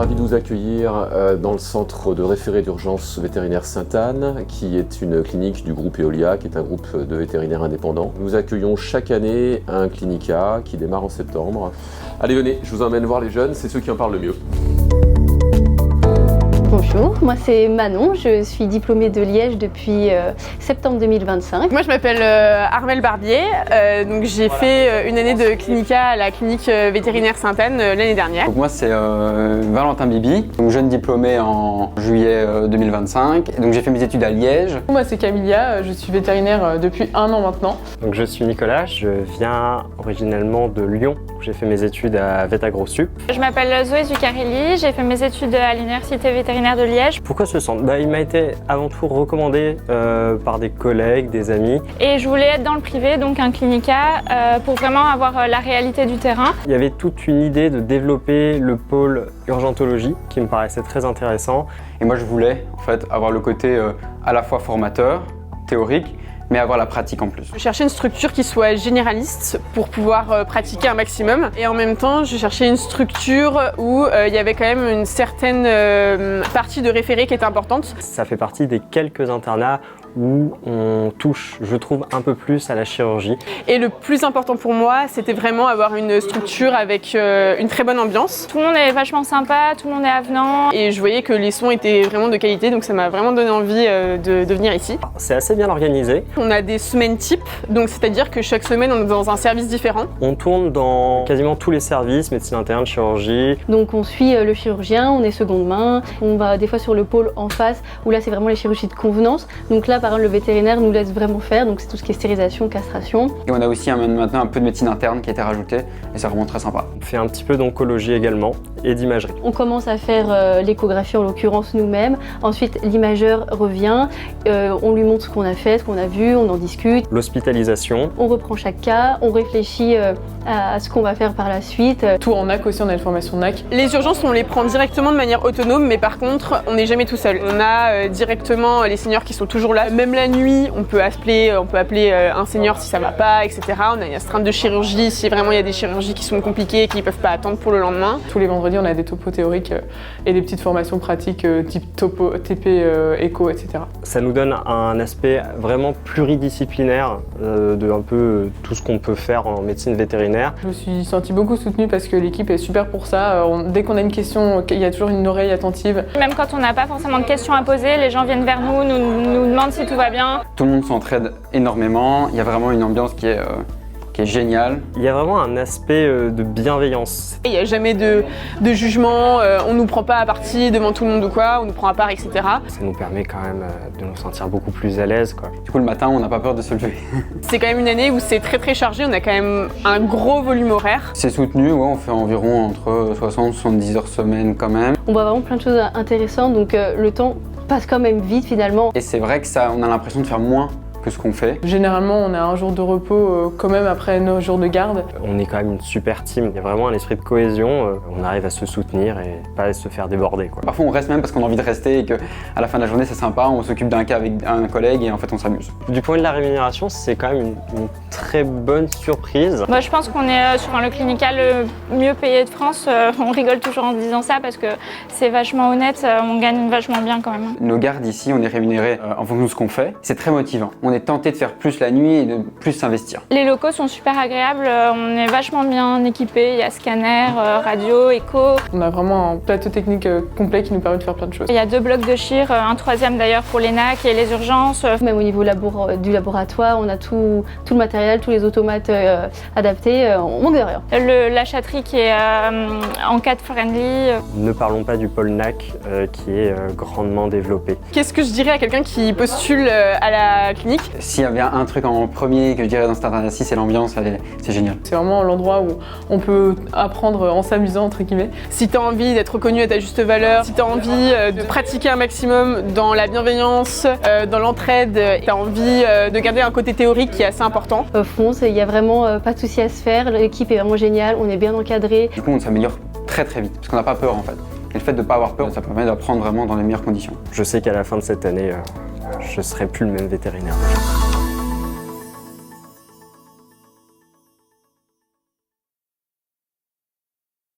ravi de vous accueillir dans le centre de référé d'urgence vétérinaire Sainte-Anne, qui est une clinique du groupe Eolia, qui est un groupe de vétérinaires indépendants. Nous accueillons chaque année un clinica qui démarre en septembre. Allez, venez, je vous emmène voir les jeunes, c'est ceux qui en parlent le mieux. Bonjour, moi c'est Manon, je suis diplômée de Liège depuis septembre 2025. Moi je m'appelle Armelle Barbier, donc j'ai fait une année de clinica à la clinique vétérinaire Sainte-Anne l'année dernière. Donc moi c'est Valentin Bibi, donc jeune diplômé en juillet 2025, et donc j'ai fait mes études à Liège. Moi c'est Camilia, je suis vétérinaire depuis 1 an maintenant. Donc je suis Nicolas, je viens originellement de Lyon, où j'ai fait mes études à VétagroSup. Je m'appelle Zoé Zuccarelli, j'ai fait mes études à l'Université vétérinaire de Liège. Pourquoi ce centre ? Il m'a été avant tout recommandé par des collègues, des amis. Et je voulais être dans le privé, donc un clinica, pour vraiment avoir la réalité du terrain. Il y avait toute une idée de développer le pôle urgentologie qui me paraissait très intéressant. Et moi je voulais en fait avoir le côté à la fois formateur, théorique, mais avoir la pratique en plus. Je cherchais une structure qui soit généraliste pour pouvoir pratiquer un maximum. Et en même temps, je cherchais une structure où il y avait quand même une certaine partie de référé qui était importante. Ça fait partie des quelques internats où on touche, je trouve, un peu plus à la chirurgie. Et le plus important pour moi, c'était vraiment avoir une structure avec une très bonne ambiance. Tout le monde est vachement sympa, tout le monde est avenant. Et je voyais que les sons étaient vraiment de qualité, donc ça m'a vraiment donné envie de venir ici. C'est assez bien organisé. On a des semaines types, donc c'est-à-dire que chaque semaine on est dans un service différent. On tourne dans quasiment tous les services, médecine interne, chirurgie. Donc on suit le chirurgien, on est seconde main, on va des fois sur le pôle en face, où là c'est vraiment les chirurgies de convenance. Donc là par exemple le vétérinaire nous laisse vraiment faire, donc c'est tout ce qui est stérilisation, castration. Et on a aussi maintenant un peu de médecine interne qui a été rajouté, et c'est vraiment très sympa. On fait un petit peu d'oncologie également, et d'imagerie. On commence à faire l'échographie en l'occurrence nous-mêmes, ensuite l'imageur revient, on lui montre ce qu'on a fait, ce qu'on a vu, on en discute. L'hospitalisation. On reprend chaque cas, on réfléchit à ce qu'on va faire par la suite. Tout en NAC aussi, on a une formation NAC. Les urgences, on les prend directement de manière autonome, mais par contre, on n'est jamais tout seul. On a directement les seniors qui sont toujours là. Même la nuit, on peut appeler un senior si ça va pas, etc. On a une astreinte de chirurgie si vraiment il y a des chirurgies qui sont compliquées et qui ne peuvent pas attendre pour le lendemain. Tous les vendredis, on a des topos théoriques et des petites formations pratiques type topo, TP, écho, etc. Ça nous donne un aspect vraiment pluridisciplinaire de un peu tout ce qu'on peut faire en médecine vétérinaire. Je me suis sentie beaucoup soutenue parce que l'équipe est super pour ça. Dès qu'on a une question, il y a toujours une oreille attentive. Même quand on n'a pas forcément de questions à poser, les gens viennent vers nous, nous demandent si tout va bien. Tout le monde s'entraide énormément, il y a vraiment une ambiance qui est géniale. Il y a vraiment un aspect de bienveillance. Il n'y a jamais de jugement, on ne nous prend pas à partie devant tout le monde ou quoi, on nous prend à part, etc. Ça nous permet quand même de nous sentir beaucoup plus à l'aise, quoi. Du coup le matin on n'a pas peur de se lever. C'est quand même une année où c'est très très chargé, on a quand même un gros volume horaire. C'est soutenu, ouais, on fait environ entre 60 et 70 heures semaine quand même. On voit vraiment plein de choses intéressantes, donc le temps passe quand même vite finalement. Et c'est vrai que ça, on a l'impression de faire moins que ce qu'on fait. Généralement, on a un jour de repos quand même après nos jours de garde. On est quand même une super team, il y a vraiment un esprit de cohésion, on arrive à se soutenir et pas à se faire déborder, quoi. Parfois on reste même parce qu'on a envie de rester et qu'à la fin de la journée c'est sympa, on s'occupe d'un cas avec un collègue et en fait on s'amuse. Du point de la rémunération, c'est quand même une très bonne surprise. Moi je pense qu'on est sur le clinical le mieux payé de France. On rigole toujours en disant ça parce que c'est vachement honnête, on gagne vachement bien quand même. Nos gardes ici, on est rémunérés en fonction de ce qu'on fait. C'est très motivant. On est tenté de faire plus la nuit et de plus s'investir. Les locaux sont super agréables, on est vachement bien équipés, il y a scanner, radio, écho. On a vraiment un plateau technique complet qui nous permet de faire plein de choses. Il y a 2 blocs de chir, un 3e d'ailleurs pour les NAC et les urgences. Même au niveau du laboratoire, on a tout le matériel, tous les automates adaptés, on manque de rien. La chatterie qui est en cat friendly. Ne parlons pas du pôle NAC qui est grandement développé. Qu'est-ce que je dirais à quelqu'un qui postule à la clinique ? S'il y avait un truc en premier que je dirais dans cet internat-ci, c'est l'ambiance, c'est génial. C'est vraiment l'endroit où on peut apprendre en s'amusant, entre guillemets. Si tu as envie d'être reconnu à ta juste valeur, si tu as envie de pratiquer un maximum dans la bienveillance, dans l'entraide, tu as envie de garder un côté théorique qui est assez important. Fonce, il n'y a vraiment pas de souci à se faire, l'équipe est vraiment géniale, on est bien encadré. Du coup on s'améliore très très vite parce qu'on n'a pas peur en fait. Et le fait de ne pas avoir peur, ça permet d'apprendre vraiment dans les meilleures conditions. Je sais qu'à la fin de cette année, je ne serai plus le même vétérinaire.